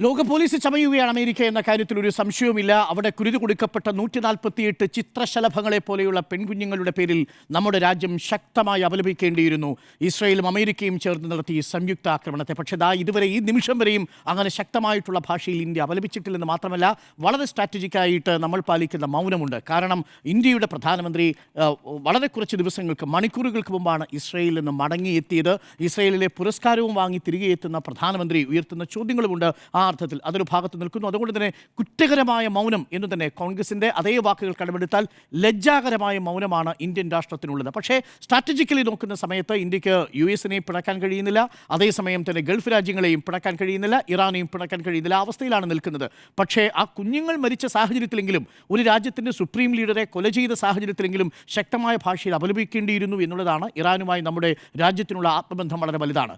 ലോക police ചമയുകയാണ് America എന്ന കാര്യത്തിൽ ഒരു സംശയവുമില്ല. അവിടെ കുരുതി കൊടുക്കപ്പെട്ട 148 ചിത്രശലഭങ്ങളെ പോലെയുള്ള പെൺകുഞ്ഞുങ്ങളുടെ പേരിൽ നമ്മുടെ രാജ്യം ശക്തമായി അപലപിക്കേണ്ടിയിരുന്നു. ഇസ്രായേലും അമേരിക്കയും ചേർന്ന് നടത്തിയ സംയുക്ത ആക്രമണത്തെ. പക്ഷേ ഇതുവരെ ഈ നിമിഷം വരെയും അങ്ങനെ ശക്തമായിട്ടുള്ള ഭാഷയിൽ ഇന്ത്യ അപലപിച്ചിട്ടില്ലെന്ന് മാത്രമല്ല, വളരെ സ്ട്രാറ്റജിക്കായിട്ട് നമ്മൾ പാലിക്കുന്ന മൗനമുണ്ട്. കാരണം ഇന്ത്യയുടെ പ്രധാനമന്ത്രി വളരെ കുറച്ച് ദിവസങ്ങൾക്ക്, മണിക്കൂറുകൾക്ക് മുമ്പാണ് ഇസ്രായേലിൽ നിന്ന് മടങ്ങിയെത്തിയത്. ഇസ്രായേലിലെ പുരസ്കാരവും വാങ്ങി തിരികെ എത്തുന്ന പ്രധാനമന്ത്രി ഉയർത്തുന്ന ചോദ്യങ്ങളുമുണ്ട്. ആ അർത്ഥത്തിൽ അതൊരു ഭാഗത്ത് നിൽക്കുന്നു. അതുകൊണ്ട് തന്നെ കുറ്റകരമായ മൗനം എന്ന് തന്നെ കോൺഗ്രസിൻ്റെ അതേ വാക്കുകൾ കടമെടുത്താൽ ലജ്ജാകരമായ മൗനമാണ് ഇന്ത്യൻ രാഷ്ട്രത്തിനുള്ളത്. പക്ഷേ സ്ട്രാറ്റജിക്കലി നോക്കുന്ന സമയത്ത് ഇന്ത്യക്ക് US-നെ പിണക്കാൻ കഴിയുന്നില്ല, അതേസമയം തന്നെ ഗൾഫ് രാജ്യങ്ങളെയും പിണക്കാൻ കഴിയുന്നില്ല, ഇറാനെയും പിണക്കാൻ കഴിയുന്നില്ല. ആ അവസ്ഥയിലാണ് നിൽക്കുന്നത്. പക്ഷേ ആ കുഞ്ഞുങ്ങൾ മരിച്ച സാഹചര്യത്തിലെങ്കിലും, ഒരു രാജ്യത്തിൻ്റെ സുപ്രീം ലീഡറെ കൊല ചെയ്ത സാഹചര്യത്തിലെങ്കിലും ശക്തമായ ഭാഷയിൽ അപലപിക്കേണ്ടിയിരുന്നു എന്നുള്ളതാണ്. ഇറാനുമായി നമ്മുടെ രാജ്യത്തിനുള്ള ആത്മബന്ധം വളരെ വലുതാണ്.